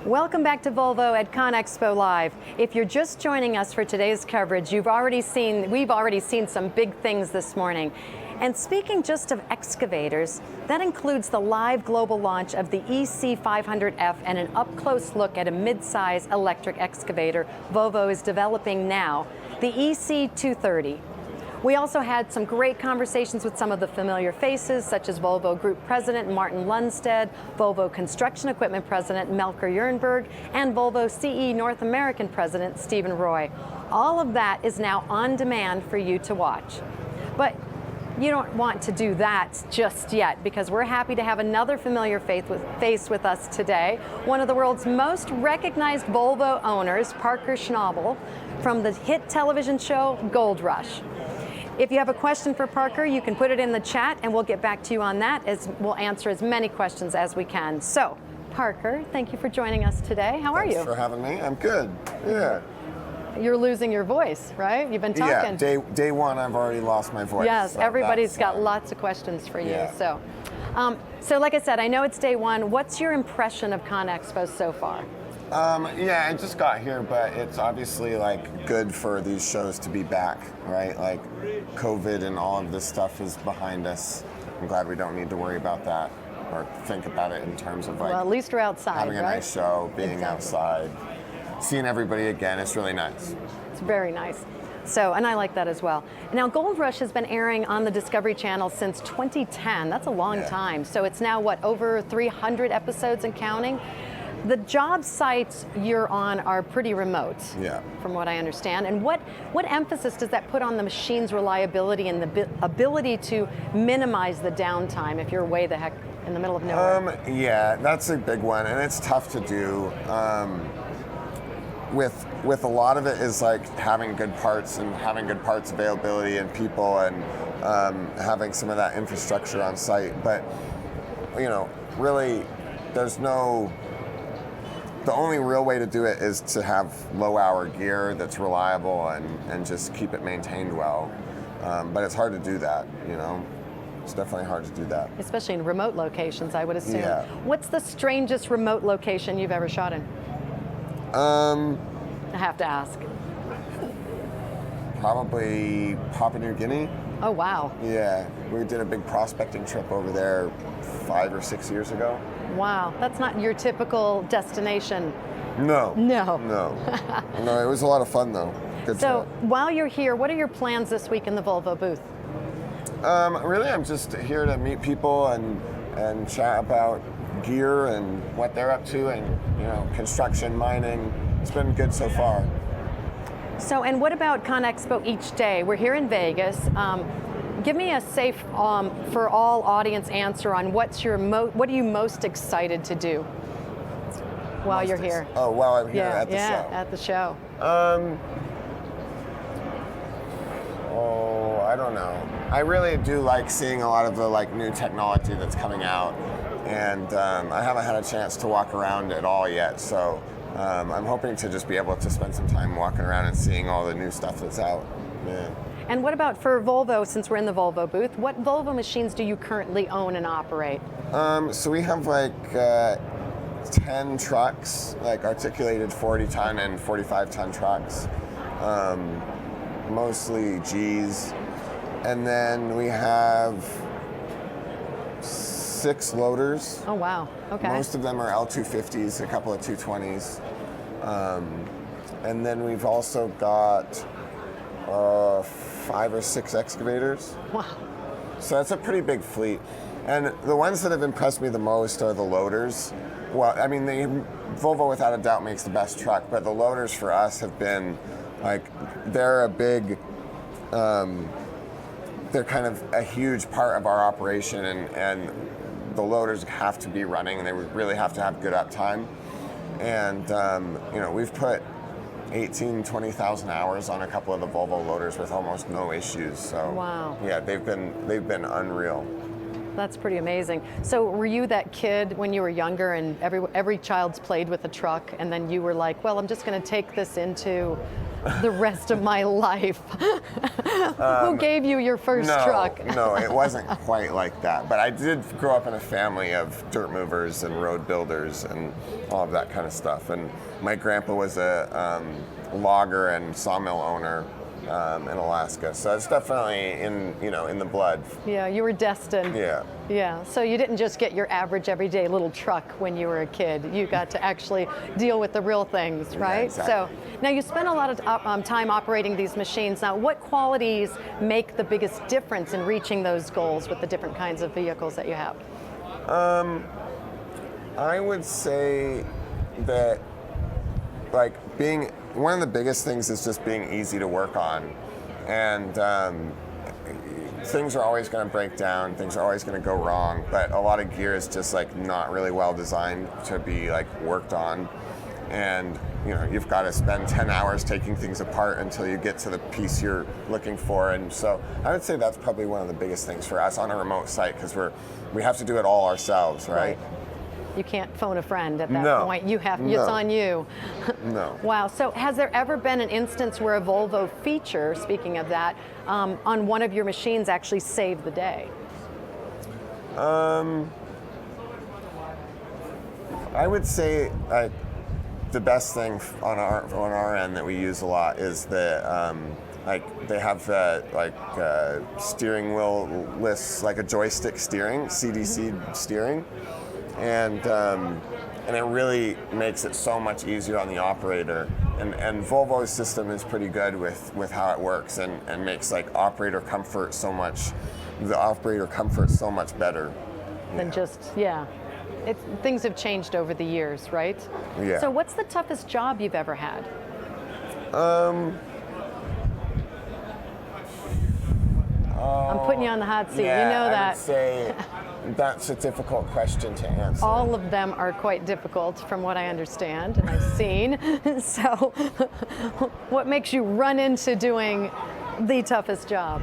Welcome back to Volvo at ConExpo Live. If you're just joining us for today's coverage, we've already seen some big things this morning. And speaking just of excavators, that includes the live global launch of the EC500F and an up-close look at a mid-size electric excavator Volvo is developing now, the EC230. We also had some great conversations with some of the familiar faces, such as Volvo Group President Martin Lundstedt, Volvo Construction Equipment President Melker Jernberg, and Volvo CE North American President Stephen Roy. All of that is now on demand for you to watch. But you don't want to do that just yet, because we're happy to have another familiar face with us today, one of the world's most recognized Volvo owners, Parker Schnabel, from the hit television show Gold Rush. If you have a question for Parker, you can put it in the chat and we'll get back to you on that, as we'll answer as many questions as we can. So, Parker, thank you for joining us today. How are you? Thanks for having me. I'm good. Yeah. You're losing your voice, right? You've been talking. Yeah, day one, I've already lost my voice. Yes, so everybody's got lots of questions for you. Yeah. So like I said, I know it's day one. What's your impression of ConExpo so far? Yeah, I just got here, but it's obviously like good for these shows to be back, right? Like COVID and all of this stuff is behind us. I'm glad we don't need to worry about that or think about it in terms of like, well, at least we're outside, having a right? nice show, being Exactly. outside, seeing everybody again. It's really nice. It's very nice. So, and I like that as well. Now, Gold Rush has been airing on the Discovery Channel since 2010. That's a long time. So it's now, what, over 300 episodes and counting? The job sites you're on are pretty remote, from what I understand. And what emphasis does that put on the machine's reliability and the ability to minimize the downtime if you're way the heck in the middle of nowhere? Yeah, that's a big one, and it's tough to do. With a lot of it is like having good parts and having good parts availability and people and having some of that infrastructure on site. But, you know, really, the only real way to do it is to have low-hour gear that's reliable and just keep it maintained well. But it's hard to do that, you know. It's definitely hard to do that. Especially in remote locations, I would assume. Yeah. What's the strangest remote location you've ever shot in? I have to ask. Probably Papua New Guinea. Oh, wow. Yeah, we did a big prospecting trip over there 5 or 6 years ago. Wow, that's not your typical destination. No. No. No, it was a lot of fun though. Good So trip. while you're here, what are your plans this week in the Volvo booth? Really, I'm just here to meet people and chat about gear and what they're up to, and you know, construction, mining. It's been good so far. So, and what about ConExpo each day? We're here in Vegas. Give me a safe, for all audience answer on what are you most excited to do while you're here? Oh, while I'm here at the show. Yeah, at the show. I don't know. I really do like seeing a lot of the like new technology that's coming out, and I haven't had a chance to walk around at all yet. So I'm hoping to just be able to spend some time walking around and seeing all the new stuff that's out. Yeah. And what about for Volvo, since we're in the Volvo booth, what Volvo machines do you currently own and operate? So we have like 10 trucks, like articulated 40-ton and 45-ton trucks, mostly Gs. And then we have 6 loaders. Oh, wow. Okay. Most of them are L250s, a couple of 220s. And then we've also got 5 or 6 excavators. Wow. So that's a pretty big fleet. And the ones that have impressed me the most are the loaders. Well, I mean, Volvo without a doubt makes the best truck, but the loaders for us have been like, they're a big, they're kind of a huge part of our operation, and the loaders have to be running, and they really have to have good uptime. And you know, we've put 20,000 hours on a couple of the Volvo loaders with almost no issues. So wow. Yeah, they've been unreal. That's pretty amazing. So were you that kid when you were younger and every child's played with a truck and then you were like, well, I'm just going to take this into the rest of my life? Who gave you your first truck? No, it wasn't quite like that. But I did grow up in a family of dirt movers and road builders and all of that kind of stuff. And my grandpa was a logger and sawmill owner in Alaska, so it's definitely in the blood. Yeah, you were destined. Yeah. Yeah, so you didn't just get your average everyday little truck when you were a kid. You got to actually deal with the real things, right? Yeah, exactly. So now you spend a lot of time operating these machines. Now, what qualities make the biggest difference in reaching those goals with the different kinds of vehicles that you have? I would say that one of the biggest things is just being easy to work on, and things are always going to break down, things are always going to go wrong, but a lot of gear is just not really well designed to be worked on, and you've got to spend 10 hours taking things apart until you get to the piece you're looking for. And so I would say that's probably one of the biggest things for us on a remote site, because we have to do it all ourselves, right? You can't phone a friend at that point. You have, it's on you. No. Wow. So has there ever been an instance where a Volvo feature, speaking of that, on one of your machines actually saved the day? I would say the best thing on our end that we use a lot is the they have steering wheel lists, like a joystick steering, CDC steering. And it really makes it so much easier on the operator. And Volvo's system is pretty good with how it works, and makes operator comfort so much better. Than things have changed over the years, right? Yeah. So what's the toughest job you've ever had? I'm putting you on the hot seat. Yeah, you know that. I would say that's a difficult question to answer. All of them are quite difficult, from what I understand and I've seen. So, what makes you run into doing the toughest job?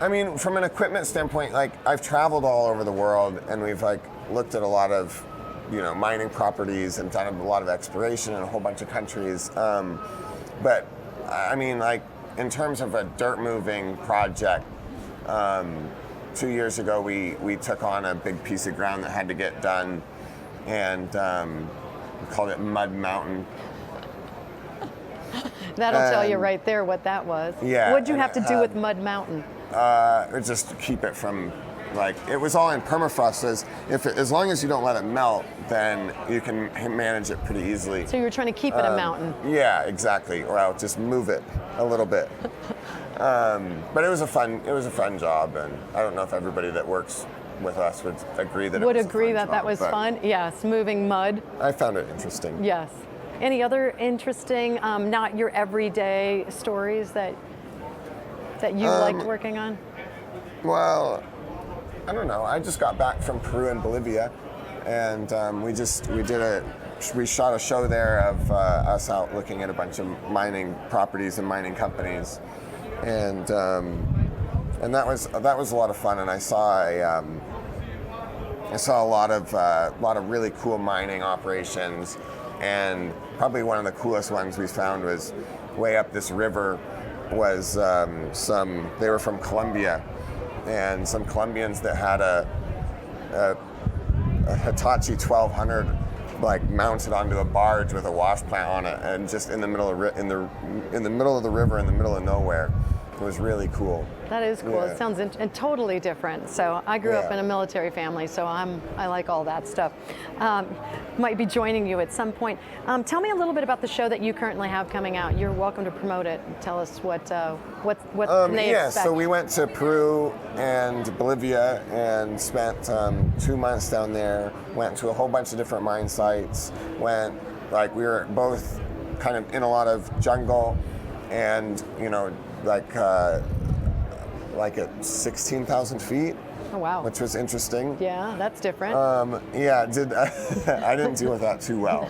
I mean, from an equipment standpoint, I've traveled all over the world, and we've looked at a lot of, mining properties and done a lot of exploration in a whole bunch of countries. But I mean, in terms of a dirt moving project, 2 years ago we took on a big piece of ground that had to get done, and we called it Mud Mountain. That'll tell you right there what that was. Yeah. What'd you have to do with Mud Mountain? Just keep it from, it was all in permafrost. As long as you don't let it melt, then you can manage it pretty easily. So you were trying to keep it a mountain. Yeah, exactly. Or I'll just move it a little bit. But it was a fun job, and I don't know if everybody that works with us would agree that that was fun. Yes, moving mud. I found it interesting. Yes. Any other interesting, not your everyday stories that you liked working on? Well, I don't know. I just got back from Peru and Bolivia, and we shot a show there of us out looking at a bunch of mining properties and mining companies, and that was a lot of fun. And I saw a lot of really cool mining operations, and probably one of the coolest ones we found was way up this river. Was they were from Colombia, and some Colombians that had a Hitachi 1200 mounted onto a barge with a wash plant on it, and just in the middle of the middle of the river in the middle of nowhere. It was really cool. That is cool. Yeah. It sounds totally different. So I grew up in a military family, so I like all that stuff. Might be joining you at some point. Tell me a little bit about the show that you currently have coming out. You're welcome to promote it. Tell us what can they expect. So we went to Peru and Bolivia and spent 2 months down there. Went to a whole bunch of different mine sites. We were both kind of in a lot of jungle, and at 16,000 feet. Oh, wow. Which was interesting. Yeah, that's different. I didn't deal with that too well.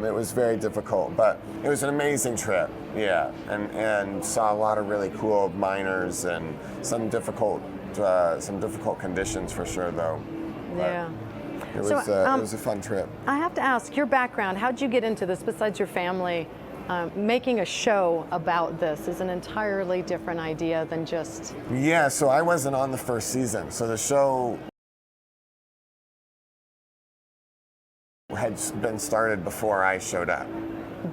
It was very difficult, but it was an amazing trip. Yeah, and saw a lot of really cool miners and some difficult some difficult conditions for sure, though. Yeah. It was a fun trip. I have to ask, your background, how'd you get into this besides your family? Making a show about this is an entirely different idea than just... Yeah, so I wasn't on the first season. So the show had been started before I showed up.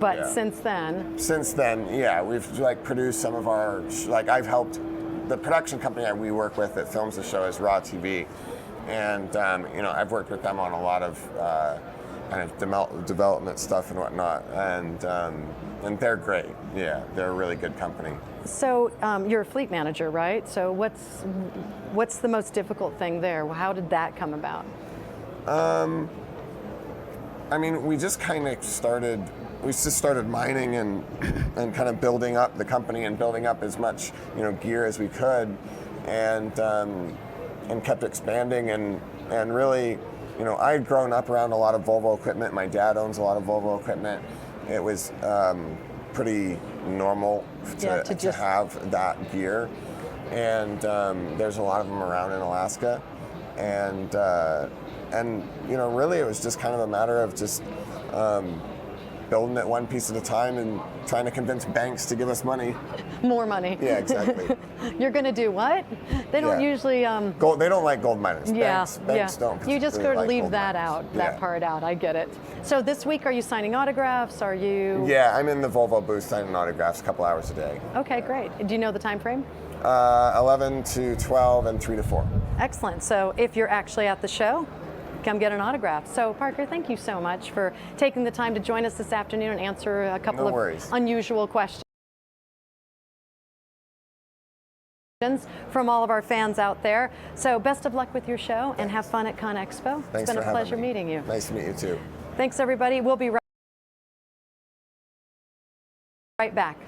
But Yeah. since then... Since then, yeah, we've like produced some of our, like I've helped, the production company we work with that films the show is Raw TV. And, you know, I've worked with them on a lot of kind of development stuff and whatnot. And they're great. Yeah, they're a really good company. So you're a fleet manager, right? So what's the most difficult thing there? How did that come about? I mean, we just kind of started mining and kind of building up the company and building up as much, you know, gear as we could, and kept expanding and really, you know, I'd grown up around a lot of Volvo equipment. My dad owns a lot of Volvo equipment. It was pretty normal to have that gear, and there's a lot of them around in Alaska, and you know, really it was just kind of a matter of just building it one piece at a time and trying to convince banks to give us money. More money. Yeah, exactly. You're going to do what? They don't usually... Gold, they don't like gold miners. Yeah, banks don't. You just really got to like leave gold that miners. out, that part out. I get it. So this week, are you signing autographs? Are you... Yeah, I'm in the Volvo booth signing autographs a couple hours a day. Okay, great. Do you know the time frame? 11 to 12 and 3 to 4. Excellent. So if you're actually at the show, come get an autograph. So Parker, thank you so much for taking the time to join us this afternoon and answer a couple of unusual questions from all of our fans out there. So best of luck with your show and have fun at ConExpo. Thanks It's been for a pleasure having me. meeting you. Nice to meet you too. Thanks everybody. We'll be right back.